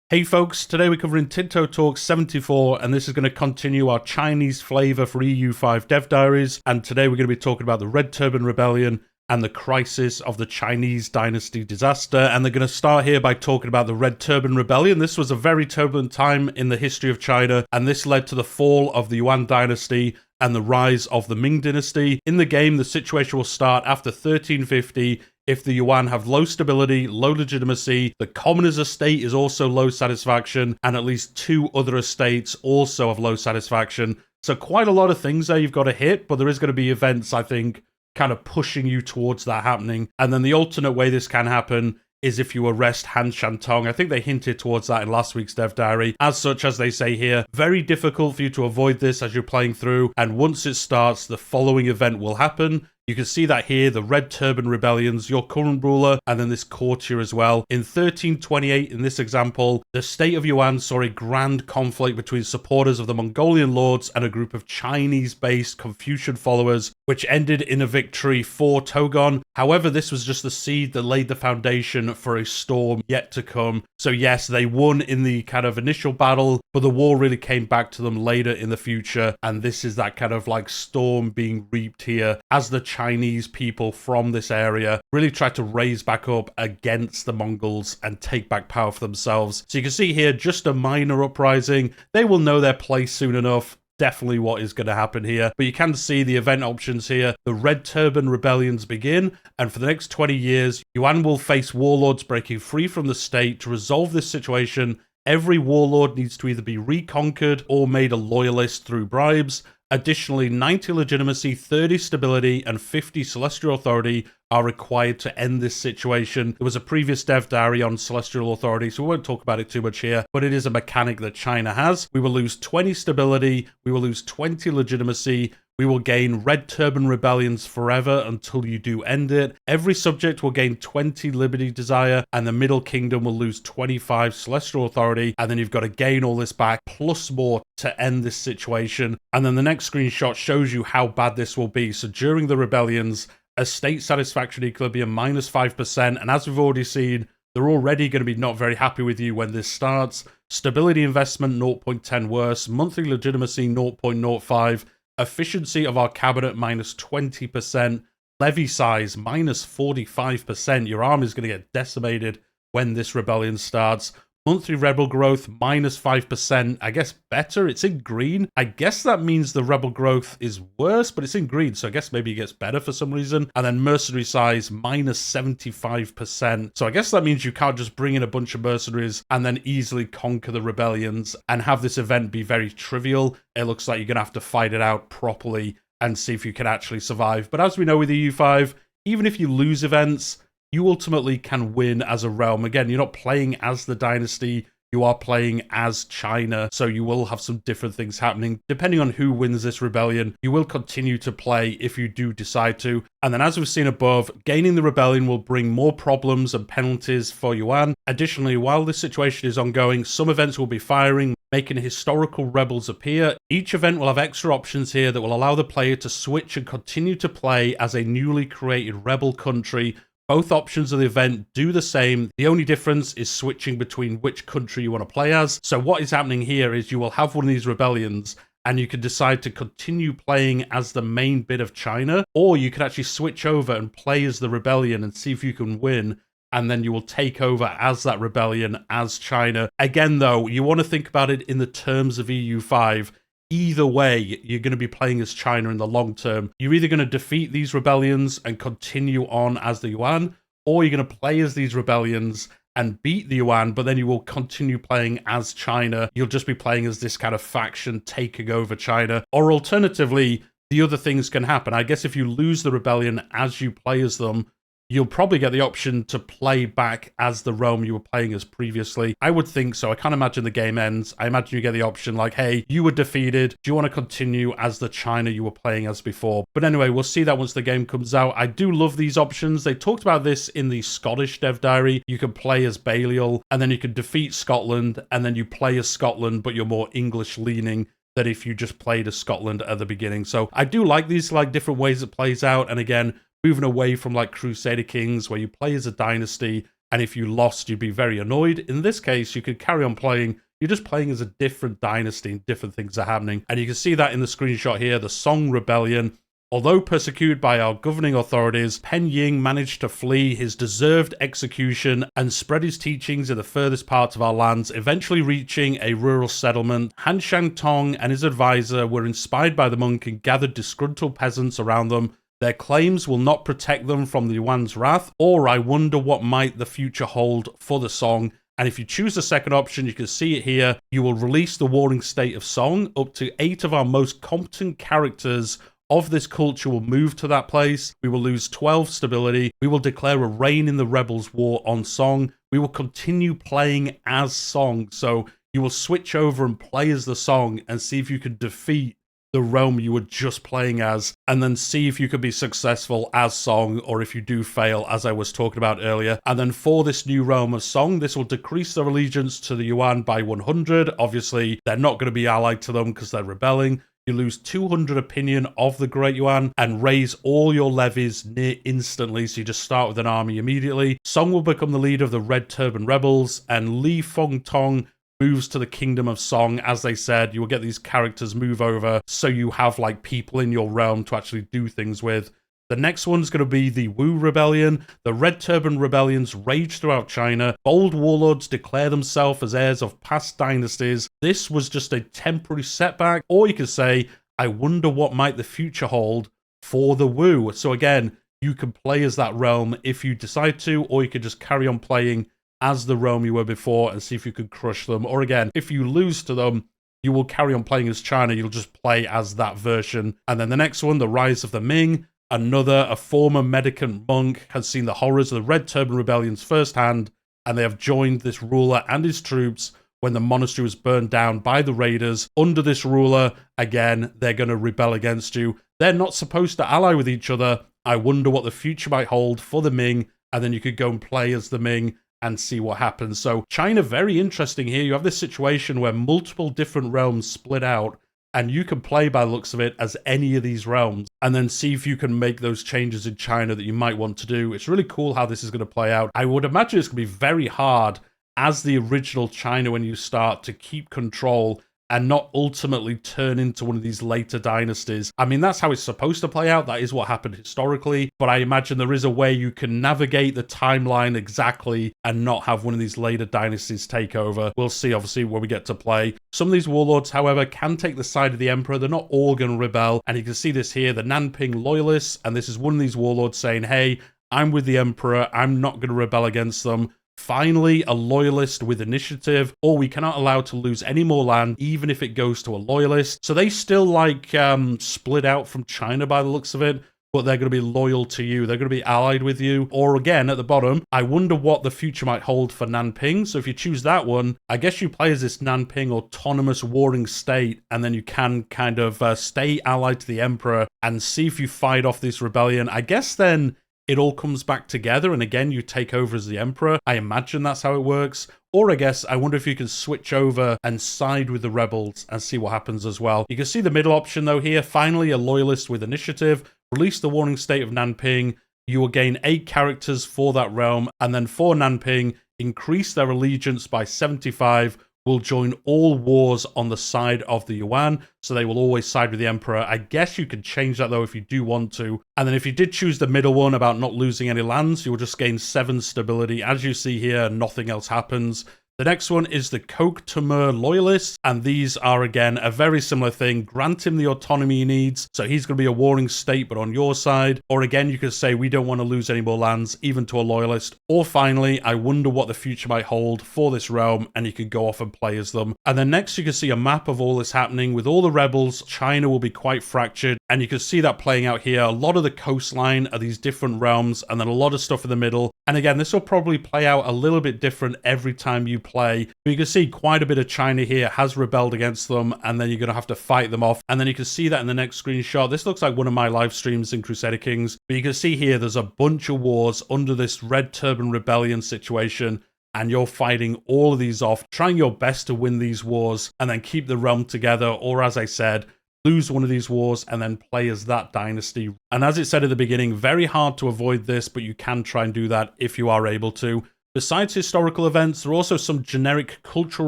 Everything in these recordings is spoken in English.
Hey folks, today we're covering Tinto Talks 74, and this is going to continue our Chinese flavour for EU5 dev diaries, and today we're going to be talking about the Red Turban Rebellion and the crisis of the Chinese Dynasty disaster, and they're going to start here by talking about the Red Turban Rebellion. This was a very turbulent time in the history of China, and this led to the fall of the Yuan dynasty and the rise of the Ming dynasty. In the game, the situation will start after 1350, if the Yuan have low stability, low legitimacy, the commoners' estate is also low satisfaction, and at least two other estates also have low satisfaction. So quite a lot of things there you've got to hit, but there is going to be events, I think, kind of pushing you towards that happening. And then the alternate way this can happen is if you arrest Han Shantong. I think they hinted towards that in last week's dev diary. As such, as they say here, very difficult for you to avoid this as you're playing through, and once it starts, the following event will happen. You can see that here, the Red Turban Rebellions, your current ruler, and then this courtier as well. In 1328, in this example, the state of Yuan saw a grand conflict between supporters of the Mongolian lords and a group of Chinese-based Confucian followers, which ended in a victory for Togon. However, this was just the seed that laid the foundation for a storm yet to come. So yes, they won in the kind of initial battle, but the war really came back to them later in the future, and this is that kind of like storm being reaped here as the Chinese people from this area really tried to raise back up against the Mongols and take back power for themselves. So you can see here, just a minor uprising. They will know their place soon enough. Definitely what is going to happen here. But you can see the event options here. The Red Turban Rebellions begin, and for the next 20 years, Yuan will face warlords breaking free from the state. To resolve this situation, every warlord needs to either be reconquered or made a loyalist through bribes. Additionally, 90 legitimacy, 30 stability, and 50 celestial authority are required to end this situation. There was a previous dev diary on celestial authority, so we won't talk about it too much here, but it is a mechanic that China has. We will lose 20 stability, we will lose 20 legitimacy, we will gain Red Turban Rebellions forever until you do end it. Every subject will gain 20 Liberty Desire, and the Middle Kingdom will lose 25 Celestial Authority, and then you've got to gain all this back, plus more to end this situation. And then the next screenshot shows you how bad this will be. So during the rebellions, estate satisfaction equilibrium -5%, and as we've already seen, they're already going to be not very happy with you when this starts. Stability investment 0.10 worse, monthly legitimacy 0.05, efficiency of our cabinet -20%, levy size -45%. Your army is going to get decimated when this rebellion starts. Monthly rebel growth -5%. I guess better. It's in green. I guess that means the rebel growth is worse, but it's in green, so I guess maybe it gets better for some reason. And then mercenary size -75%. So I guess that means you can't just bring in a bunch of mercenaries and then easily conquer the rebellions and have this event be very trivial. It looks like you're going to have to fight it out properly and see if you can actually survive. But as we know with EU5, even if you lose events, you ultimately can win as a realm. Again, you're not playing as the dynasty, you are playing as China, so you will have some different things happening. Depending on who wins this rebellion, you will continue to play if you do decide to. And then as we've seen above, gaining the rebellion will bring more problems and penalties for Yuan. Additionally, while this situation is ongoing, some events will be firing, making historical rebels appear. Each event will have extra options here that will allow the player to switch and continue to play as a newly created rebel country. Both options of the event do the same. The only difference is switching between which country you want to play as. So what is happening here is you will have one of these rebellions and you can decide to continue playing as the main bit of China, or you can actually switch over and play as the rebellion and see if you can win, and then you will take over as that rebellion as China. Again, though, you want to think about it in the terms of EU5. Either way, you're going to be playing as China in the long term. You're either going to defeat these rebellions and continue on as the Yuan, or you're going to play as these rebellions and beat the Yuan, but then you will continue playing as China. You'll just be playing as this kind of faction taking over China. Or alternatively, the other things can happen. I guess if you lose the rebellion as you play as them, you'll probably get the option to play back as the realm you were playing as previously. I would think so. I can't imagine the game ends. I imagine you get the option like, hey, you were defeated. Do you want to continue as the China you were playing as before? But anyway, we'll see that once the game comes out. I do love these options. They talked about this in the Scottish dev diary. You can play as Balliol, and then you can defeat Scotland, and then you play as Scotland, but you're more English leaning than if you just played as Scotland at the beginning. So I do like these like different ways it plays out. And again, moving away from like Crusader Kings where you play as a dynasty and if you lost, you'd be very annoyed. In this case, you could carry on playing. You're just playing as a different dynasty and different things are happening. And you can see that in the screenshot here, the Song Rebellion. Although persecuted by our governing authorities, Pen Ying managed to flee his deserved execution and spread his teachings in the furthest parts of our lands, eventually reaching a rural settlement. Han Shangtong and his advisor were inspired by the monk and gathered disgruntled peasants around them. Their claims will not protect them from the Yuan's wrath, or I wonder what might the future hold for the Song. And if you choose the second option, you can see it here, you will release the warring state of Song. Up to 8 of our most competent characters of this culture will move to that place. We will lose 12 stability. We will declare a reign in the Rebels' war on Song. We will continue playing as Song. So you will switch over and play as the Song and see if you can defeat the realm you were just playing as, and then see if you could be successful as Song, or if you do fail, as I was talking about earlier. And then for this new realm of Song, this will decrease their allegiance to the Yuan by 100. Obviously, they're not going to be allied to them because they're rebelling. You lose 200 opinion of the Great Yuan and raise all your levies near instantly, so you just start with an army immediately. Song will become the leader of the Red Turban Rebels, and Li Fengtong moves to the Kingdom of Song. As they said, you will get these characters move over, so you have like people in your realm to actually do things with. The next one's going to be the Wu Rebellion. The Red Turban Rebellions rage throughout China. Bold warlords declare themselves as heirs of past dynasties. This was just a temporary setback, or you could say, I wonder what might the future hold for the Wu. So again, you can play as that realm if you decide to, or you could just carry on playing as the realm you were before and see if you could crush them. Or again, if you lose to them, you will carry on playing as China. You'll just play as that version. And then the next one, the Rise of the Ming. A former mendicant monk, has seen the horrors of the Red Turban Rebellions firsthand, and they have joined this ruler and his troops when the monastery was burned down by the raiders. Under this ruler, again, they're going to rebel against you. They're not supposed to ally with each other. I wonder what the future might hold for the Ming, and then you could go and play as the Ming and see what happens. So China, very interesting here. You have this situation where multiple different realms split out, and you can play, by the looks of it, as any of these realms, and then see if you can make those changes in China that you might want to do. It's really cool how this is going to play out. I would imagine it's going to be very hard as the original China when you start to keep control and not ultimately turn into one of these later dynasties. I mean, that's how it's supposed to play out. That is what happened historically. But I imagine there is a way you can navigate the timeline exactly and not have one of these later dynasties take over. We'll see, obviously, when we get to play. Some of these warlords, however, can take the side of the emperor. They're not all going to rebel. And you can see this here, the Nanping Loyalists. And this is one of these warlords saying, hey, I'm with the emperor. I'm not going to rebel against them. Finally, a loyalist with initiative, or we cannot allow to lose any more land, even if it goes to a loyalist. So they still like split out from China by the looks of it, but they're going to be loyal to you. They're going to be allied with you. Or again, at the bottom, I wonder what the future might hold for Nanping. So if you choose that one, I guess you play as this Nanping autonomous warring state, and then you can kind of stay allied to the emperor and see if you fight off this rebellion. I guess then it all comes back together, and again, you take over as the emperor. I imagine that's how it works. Or I guess, I wonder if you can switch over and side with the rebels and see what happens as well. You can see the middle option, though, here. Finally, a loyalist with initiative. Release the warring state of Nanping. You will gain 8 characters for that realm. And then for Nanping, increase their allegiance by 75. Will join all wars on the side of the Yuan, so they will always side with the emperor. I guess you could change that, though, if you do want to. And then if you did choose the middle one about not losing any lands, you will just gain 7 stability. As you see here, nothing else happens. The next one is the Coke Temur Loyalists, and these are, again, a very similar thing. Grant him the autonomy he needs, so he's going to be a warring state, but on your side. Or again, you could say, we don't want to lose any more lands, even to a loyalist. Or finally, I wonder what the future might hold for this realm, and you could go off and play as them. And then next, you can see a map of all this happening. With all the rebels, China will be quite fractured, and you can see that playing out here. A lot of the coastline are these different realms, and then a lot of stuff in the middle. And again, this will probably play out a little bit different every time you play. But you can see quite a bit of China here has rebelled against them, and then you're going to have to fight them off. And then you can see that in the next screenshot. This looks like one of my live streams in Crusader Kings. But you can see here there's a bunch of wars under this Red Turban Rebellion situation, and you're fighting all of these off, trying your best to win these wars and then keep the realm together, or as I said, lose one of these wars and then play as that dynasty. And as it said at the beginning, very hard to avoid this, but you can try and do that if you are able to. Besides historical events, there are also some generic cultural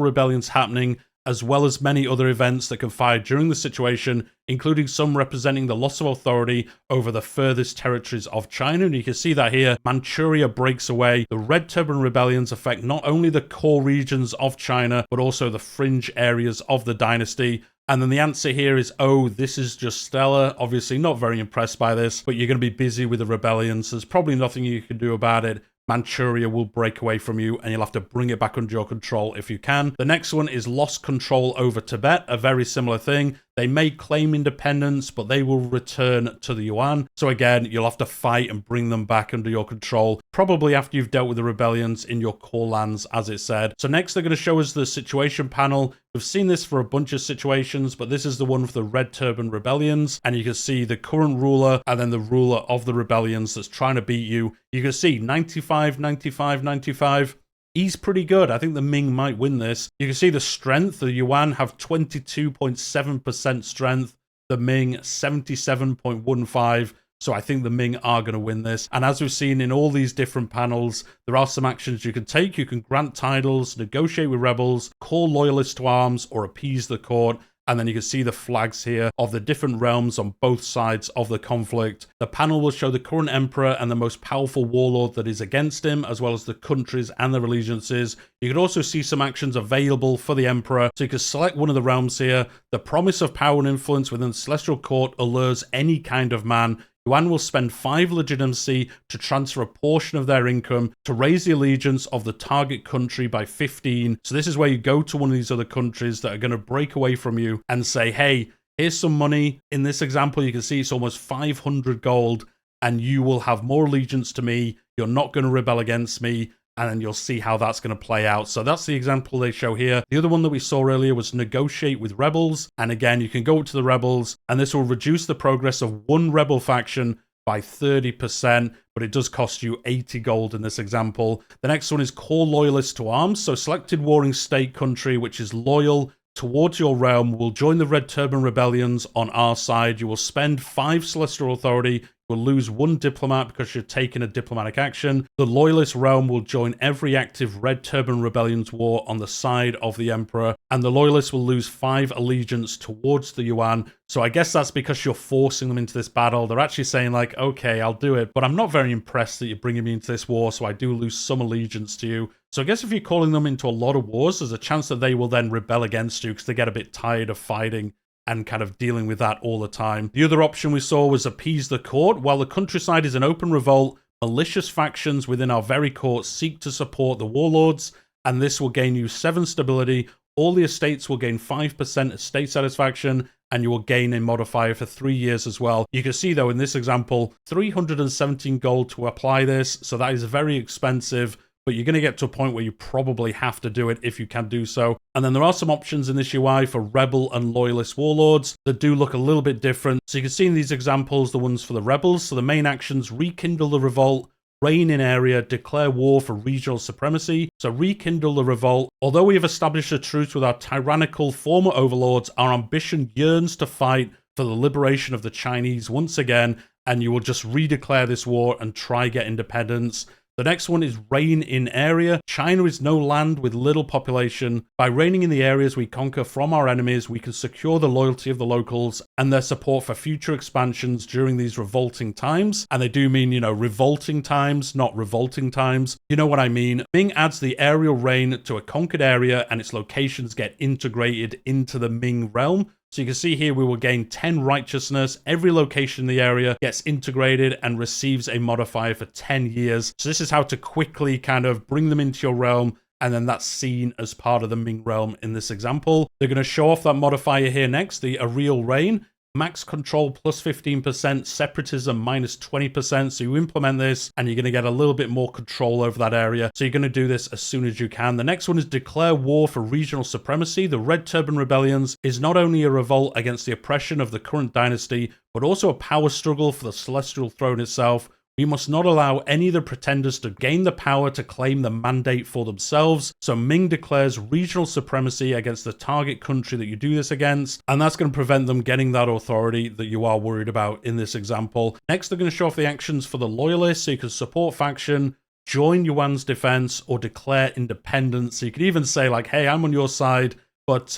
rebellions happening, as well as many other events that can fire during the situation, including some representing the loss of authority over the furthest territories of China. And you can see that here, Manchuria breaks away. The Red Turban Rebellions affect not only the core regions of China, but also the fringe areas of the dynasty. And then the answer here is, oh, this is just stellar. Obviously not very impressed by this, but you're going to be busy with the rebellions. There's probably nothing you can do about it. Manchuria will break away from you, and you'll have to bring it back under your control if you can. The next one is lost control over Tibet, a very similar thing. They may claim independence, but they will return to the Yuan. So again, you'll have to fight and bring them back under your control, probably after you've dealt with the rebellions in your core lands, as it said. So next, they're going to show us the situation panel. We've seen this for a bunch of situations, but this is the one for the Red Turban Rebellions. And you can see the current ruler and then the ruler of the rebellions that's trying to beat you. You can see 95, 95, 95. He's pretty good. I think the Ming might win this. You can see the strength. The Yuan have 22.7% strength. The Ming, 77.15%. So I think the Ming are going to win this. And as we've seen in all these different panels, there are some actions you can take. You can grant titles, negotiate with rebels, call loyalists to arms, or appease the court. And then you can see the flags here of the different realms on both sides of the conflict. The panel will show the current emperor and the most powerful warlord that is against him, as well as the countries and their allegiances. You can also see some actions available for the emperor. So you can select one of the realms here. The promise of power and influence within the celestial court allures any kind of man. Yuan will spend 5 legitimacy to transfer a portion of their income to raise the allegiance of the target country by 15. So this is where you go to one of these other countries that are going to break away from you and say, hey, here's some money. In this example, you can see it's almost 500 gold, and you will have more allegiance to me. You're not going to rebel against me. And then you'll see how that's going to play out. So that's the example they show here. The other one that we saw earlier was negotiate with rebels. And again, you can go to the rebels, and this will reduce the progress of one rebel faction by 30%, but it does cost you 80 gold in this example. The next one is call loyalists to arms. So selected warring state country, which is loyal towards your realm, will join the Red Turban Rebellions on our side. You will spend 5 celestial authority. Will lose 1 diplomat because you're taking a diplomatic action. The Loyalist realm will join every active Red Turban Rebellion's war on the side of the Emperor, and the Loyalists will lose 5 allegiance towards the Yuan. So I guess that's because you're forcing them into this battle. They're actually saying like, okay, I'll do it, but I'm not very impressed that you're bringing me into this war, so I do lose some allegiance to you. So I guess if you're calling them into a lot of wars, there's a chance that they will then rebel against you because they get a bit tired of fighting and kind of dealing with that all the time. The other option we saw was appease the court. While the countryside is an open revolt, malicious factions within our very court seek to support the warlords, and this will gain you 7 stability. All the estates will gain 5% estate satisfaction, and you will gain a modifier for 3 years as well. You can see though in this example, 317 gold to apply this, so that is very expensive. But you're going to get to a point where you probably have to do it if you can do so. And then there are some options in this UI for rebel and loyalist warlords that do look a little bit different. So you can see in these examples, the ones for the rebels. So the main actions, rekindle the revolt, reign in area, declare war for regional supremacy. So rekindle the revolt. Although we have established a truce with our tyrannical former overlords, our ambition yearns to fight for the liberation of the Chinese once again. And you will just redeclare this war and try get independence. The next one is reign in area. China is no land with little population. By reigning in the areas we conquer from our enemies, we can secure the loyalty of the locals and their support for future expansions during these revolting times. And they do mean, you know, revolting times, not revolting times. You know what I mean. Ming adds the aerial reign to a conquered area and its locations get integrated into the Ming realm. So you can see here we will gain 10 righteousness. Every location in the area gets integrated and receives a modifier for 10 years. So this is how to quickly kind of bring them into your realm, and then that's seen as part of the Ming realm in this example. They're going to show off that modifier here next, the aerial reign. Max control plus 15%, separatism minus 20%. So you implement this and you're going to get a little bit more control over that area. So you're going to do this as soon as you can. The next one is declare war for regional supremacy. The Red Turban Rebellions is not only a revolt against the oppression of the current dynasty, but also a power struggle for the celestial throne itself. We must not allow any of the pretenders to gain the power to claim the mandate for themselves. So Ming declares regional supremacy against the target country that you do this against, and that's going to prevent them getting that authority that you are worried about in this example. Next, they're going to show off the actions for the Loyalists, so you can support faction, join Yuan's defense, or declare independence. So you could even say like, hey, I'm on your side, but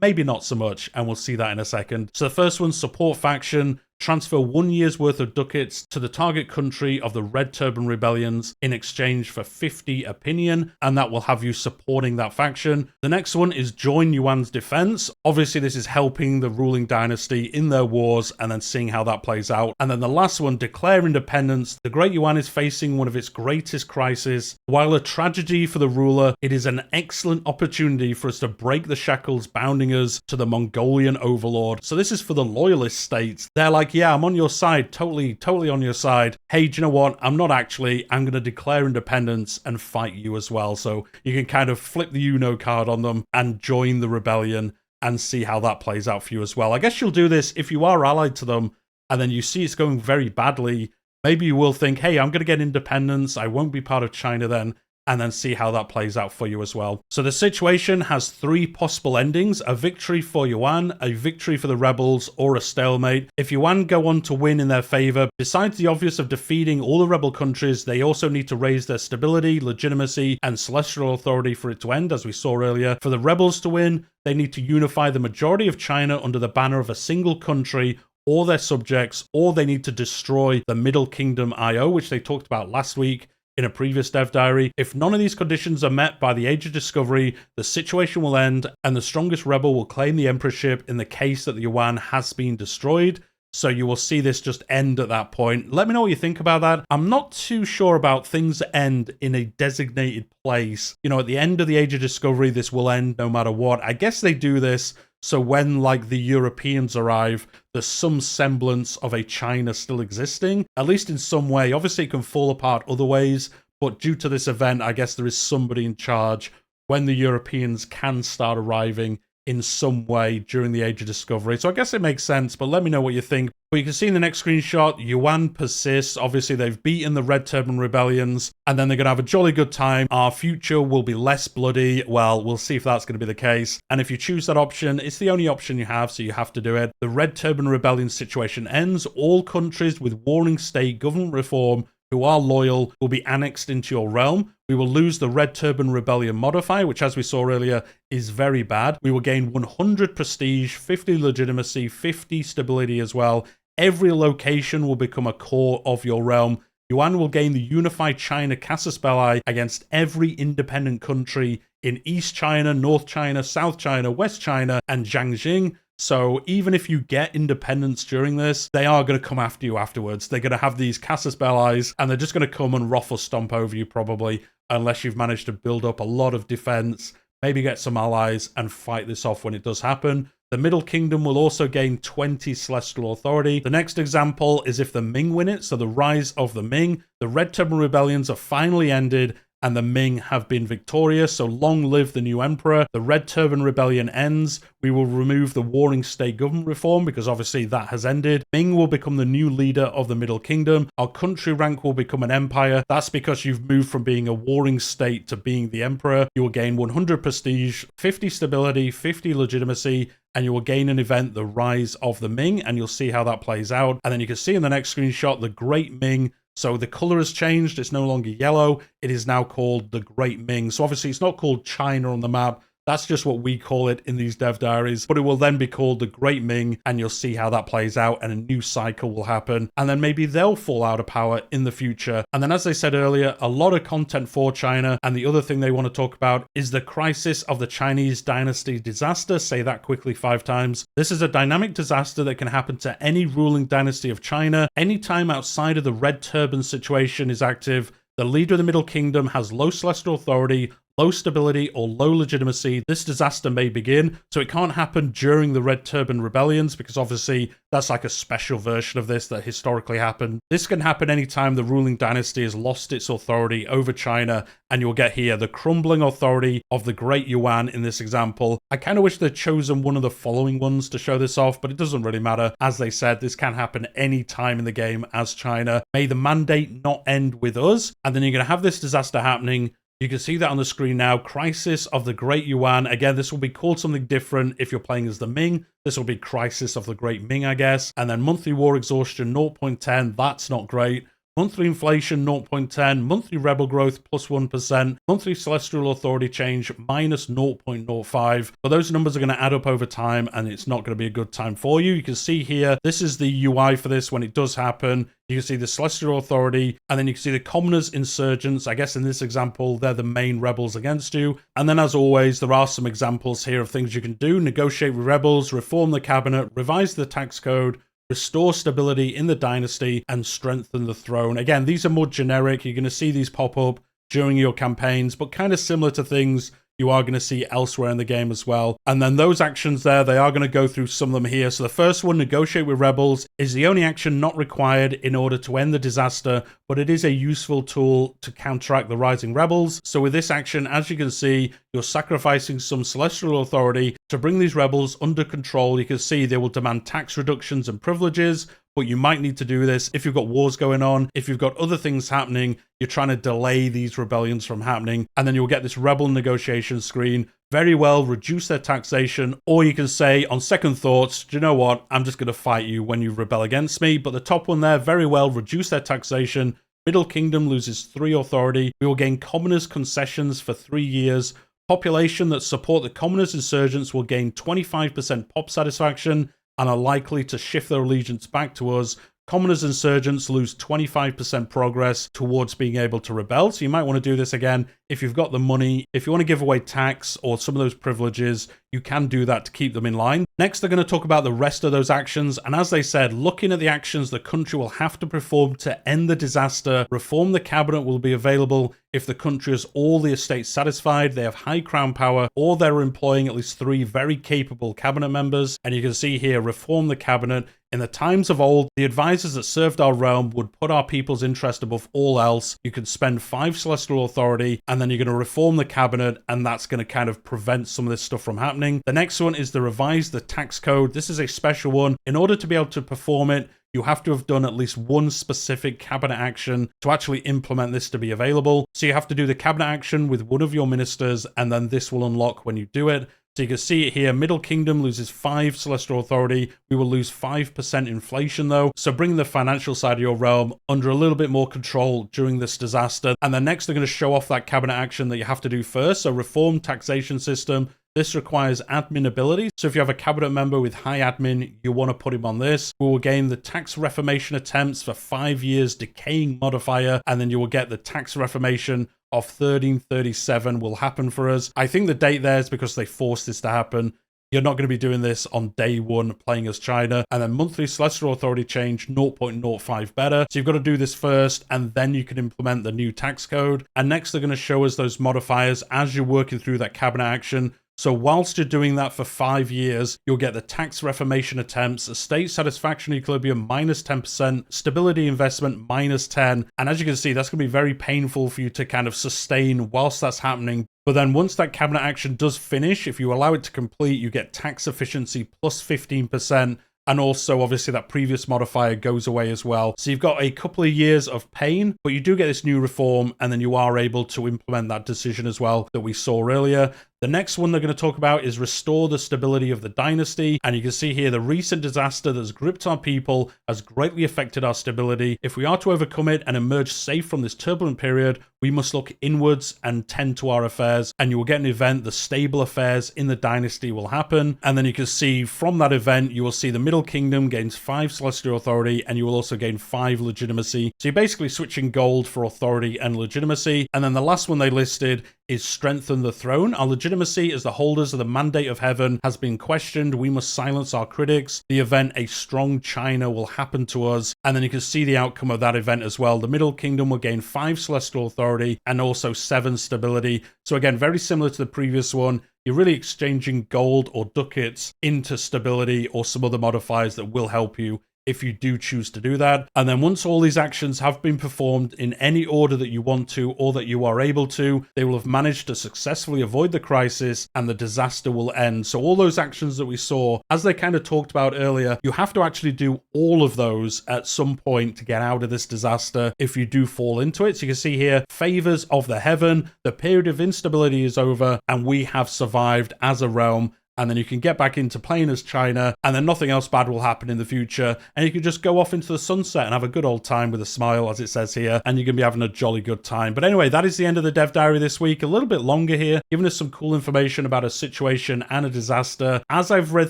maybe not so much, and we'll see that in a second. So the first one, support faction. Transfer 1 year's worth of ducats to the target country of the Red Turban Rebellions in exchange for 50 opinion, and that will have you supporting that faction. The next one is join Yuan's defense. Obviously, this is helping the ruling dynasty in their wars and then seeing how that plays out. And then the last one, declare independence. The Great Yuan is facing one of its greatest crises. While a tragedy for the ruler, it is an excellent opportunity for us to break the shackles bounding us to the Mongolian overlord. So this is for the Loyalist states. They're like, yeah, I'm on your side, totally on your side. Hey, do you know what? I'm not actually. I'm going to declare independence and fight you as well. So you can kind of flip the Uno card on them and join the rebellion and see how that plays out for you as well. I guess you'll do this if you are allied to them and then you see it's going very badly. Maybe you will think, hey, I'm going to get independence. I won't be part of China then. And then see how that plays out for you as well. So the situation has 3 possible endings: a victory for Yuan, a victory for the rebels, or a stalemate. If Yuan go on to win in their favor, besides the obvious of defeating all the rebel countries, they also need to raise their stability, legitimacy, and celestial authority for it to end, as we saw earlier. For the rebels to win, they need to unify the majority of China under the banner of a single country or their subjects, or they need to destroy the Middle Kingdom IO, which they talked about last week in a previous dev diary. If none of these conditions are met by the Age of Discovery, the situation will end and the strongest rebel will claim the emperorship in the case that the Yuan has been destroyed. So you will see this just end at that point. Let me know what you think about that. I'm not too sure about things that end in a designated place. You know, at the end of the Age of Discovery, this will end no matter what. I guess they do this so when, like, the Europeans arrive, there's some semblance of a China still existing, at least in some way. Obviously, it can fall apart other ways, but due to this event, I guess there is somebody in charge when the Europeans can start arriving in some way during the Age of Discovery. So I guess it makes sense, but let me know what you think. But you can see in the next screenshot, Yuan persists. Obviously, they've beaten the Red Turban Rebellions, and then they're going to have a jolly good time. Our future will be less bloody. Well, we'll see if that's going to be the case. And if you choose that option, it's the only option you have, so you have to do it. The Red Turban Rebellion situation ends. All countries with warring state government reform who are loyal will be annexed into your realm. We will lose the Red Turban Rebellion modifier, which, as we saw earlier, is very bad. We will gain 100 prestige, 50 legitimacy, 50 stability as well. Every location will become a core of your realm. Yuan will gain the unified China casus belli against every independent country in East China, North China, South China, West China, and Jiangxing. So even if you get independence during this, they are going to come after you afterwards. They're going to have these casus belli, and they're just going to come and ruffle stomp over you probably, unless you've managed to build up a lot of defense, maybe get some allies, and fight this off when it does happen. The Middle Kingdom will also gain 20 celestial authority. The next example is if the Ming win it, so the rise of the Ming. The Red Turban Rebellions are finally ended, and the Ming have been victorious, so long live the new emperor. The Red Turban Rebellion ends. We will remove the warring state government reform because obviously that has ended. Ming will become the new leader of the Middle Kingdom. Our country rank will become an empire. That's because you've moved from being a warring state to being the emperor. You will gain 100 prestige, 50 stability, 50 legitimacy, and you will gain an event, the Rise of the Ming, and you'll see how that plays out. And then you can see in the next screenshot, the Great Ming. So the color has changed. It's no longer yellow. It is now called the Great Ming. So obviously it's not called China on the map. That's just what we call it in these dev diaries, but it will then be called the Great Ming, and you'll see how that plays out, and a new cycle will happen, and then maybe they'll fall out of power in the future. And then, as I said earlier, a lot of content for China, and the other thing they want to talk about is the crisis of the Chinese Dynasty disaster. Say that quickly 5 times. This is a dynamic disaster that can happen to any ruling dynasty of China. Anytime outside of the Red Turban situation is active, the leader of the Middle Kingdom has low celestial authority, low stability, or low legitimacy, this disaster may begin. So it can't happen during the Red Turban Rebellions because obviously that's like a special version of this that historically happened. This can happen anytime the ruling dynasty has lost its authority over China, and you'll get here the crumbling authority of the Great Yuan in this example. I kind of wish they'd chosen one of the following ones to show this off, but it doesn't really matter. As they said, this can happen any time in the game as China. May the mandate not end with us. And then you're going to have this disaster happening. You can see that on the screen now. Crisis of the Great Yuan. Again, this will be called something different if you're playing as the Ming. This will be Crisis of the Great Ming, I guess. And then monthly war exhaustion 0.10. That's not great. monthly inflation 0.10, monthly rebel growth plus 1%, monthly celestial authority change minus 0.05. But those numbers are going to add up over time, and it's not going to be a good time for you. You can see here, this is the UI for this when it does happen. You can see the celestial authority, and then you can see the commoners, insurgents. I guess in this example, they're the main rebels against you. And then as always, there are some examples here of things you can do. Negotiate with rebels, reform the cabinet, revise the tax code, restore stability in the dynasty, and strengthen the throne. Again, these are more generic. You're going to see these pop up during your campaigns, but kind of similar to things you are going to see elsewhere in the game as well. And then those actions there, they are going to go through some of them here. So the first one, negotiate with rebels, is the only action not required in order to end the disaster, but it is a useful tool to counteract the rising rebels. So with this action, as you can see, you're sacrificing some celestial authority to bring these rebels under control. You can see they will demand tax reductions and privileges, but you might need to do this if you've got wars going on, if you've got other things happening, you're trying to delay these rebellions from happening, and then you'll get this rebel negotiation screen. Very well, reduce their taxation, or you can say, on second thoughts, do you know what, I'm just going to fight you when you rebel against me. But the top one there, very well, reduce their taxation. Middle Kingdom loses 3 authority. We will gain commoners' concessions for 3 years. Population that support the commoners' insurgents will gain 25% pop satisfaction and are likely to shift their allegiance back to us. Commoners' insurgents lose 25% progress towards being able to rebel. So you might want to do this again if you've got the money. If you want to give away tax or some of those privileges, you can do that to keep them in line. Next, they're going to talk about the rest of those actions. And as they said, looking at the actions the country will have to perform to end the disaster, reform the cabinet will be available if the country has all the estates satisfied, they have high crown power, or they're employing at least 3 very capable cabinet members. And you can see here, reform the cabinet. In the times of old, the advisors that served our realm would put our people's interest above all else. You could spend 5 celestial authority, and then you're going to reform the cabinet, and that's going to kind of prevent some of this stuff from happening. The next one is to revise the tax code. This is a special one. In order to be able to perform it, you have to have done at least one specific cabinet action to actually implement this to be available. So you have to do the cabinet action with one of your ministers, and then this will unlock when you do it. So you can see it here, Middle Kingdom loses 5 celestial authority. We will lose 5% inflation though. So bring the financial side of your realm under a little bit more control during this disaster. And then next they're going to show off that cabinet action that you have to do first. So reform taxation system. This requires admin ability. So if you have a cabinet member with high admin, you want to put him on this. We will gain the tax reformation attempts for 5 years, decaying modifier, and then you will get the tax reformation of 1337 will happen for us. I think the date there is because they forced this to happen. You're not going to be doing this on day 1 playing as China. And then monthly celestial authority change 0.05 better. So you've got to do this first, and then you can implement the new tax code. And next they're going to show us those modifiers as you're working through that cabinet action. So whilst you're doing that for 5 years, you'll get the tax reformation attempts, estate satisfaction equilibrium minus 10%, stability investment minus 10. And as you can see, that's going to be very painful for you to kind of sustain whilst that's happening. But then once that cabinet action does finish, if you allow it to complete, you get tax efficiency plus 15%. And also, obviously, that previous modifier goes away as well. So you've got a couple of years of pain, but you do get this new reform, and then you are able to implement that decision as well that we saw earlier. The next one they're going to talk about is restore the stability of the dynasty. And you can see here the recent disaster that's gripped our people has greatly affected our stability. If we are to overcome it and emerge safe from this turbulent period, we must look inwards and tend to our affairs. And you will get an event, the stable affairs in the dynasty will happen. And then you can see from that event, you will see the Middle Kingdom gains 5 celestial authority, and you will also gain 5 legitimacy. So you're basically switching gold for authority and legitimacy. And then the last one they listed is strengthen the throne. Our legitimacy as the holders of the mandate of heaven has been questioned. We must silence our critics. The event, a strong China, will happen to us. And then you can see the outcome of that event as well. The Middle Kingdom will gain 5 celestial authority and also 7 stability. So again, very similar to the previous one. You're really exchanging gold or ducats into stability or some other modifiers that will help you if you do choose to do that. And then once all these actions have been performed in any order that you want to or that you are able to, they will have managed to successfully avoid the crisis and the disaster will end. So all those actions that we saw, as they kind of talked about earlier, you have to actually do all of those at some point to get out of this disaster if you do fall into it. So you can see here, favors of the heaven, the period of instability is over and we have survived as a realm. and then you can get back into playing as China, and then nothing else bad will happen in the future, and you can just go off into the sunset and have a good old time with a smile, as it says here, and you're going to be having a jolly good time. But anyway, that is the end of the dev diary this week. A little bit longer here, giving us some cool information about a situation and a disaster. As I've read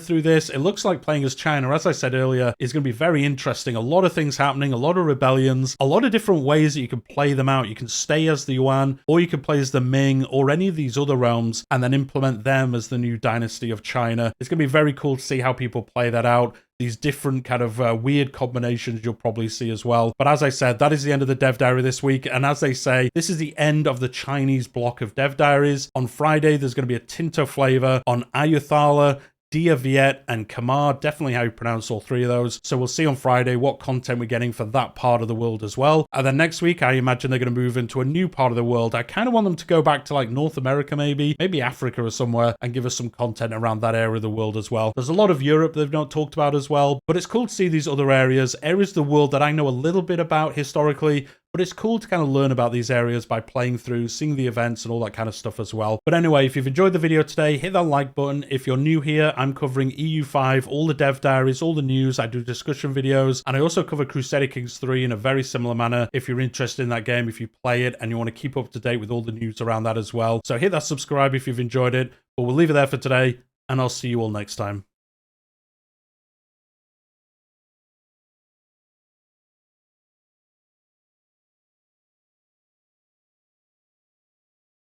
through this, it looks like playing as China, as I said earlier, is going to be very interesting. A lot of things happening, a lot of rebellions, a lot of different ways that you can play them out. You can stay as the Yuan, or you can play as the Ming, or any of these other realms, and then implement them as the new dynasty of China. It's going to be very cool to see how people play that out. These different kind of weird combinations you'll probably see as well. But as I said, that is the end of the dev diary this week. And as they say, this is the end of the Chinese block of dev diaries. On Friday, there's going to be a Tinto flavor on Ayutthaya, Dia Viet, and Kamar. Definitely how you pronounce all three of those. So we'll see on Friday what content we're getting for that part of the world as well. And then next week, I imagine they're going to move into a new part of the world. I kind of want them to go back to like North America, maybe Africa or somewhere, and give us some content around that area of the world as well. There's a lot of Europe they've not talked about as well, but it's cool to see these other areas of the world that I know a little bit about historically, but it's cool to kind of learn about these areas by playing through, seeing the events and all that kind of stuff as well. But anyway, if you've enjoyed the video today, hit that like button. If you're new here, I'm covering EU5, all the dev diaries, all the news. I do discussion videos, and I also cover Crusader Kings 3 in a very similar manner. If you're interested in that game, if you play it and you want to keep up to date with all the news around that as well. So hit that subscribe if you've enjoyed it, but we'll leave it there for today, and I'll see you all next time.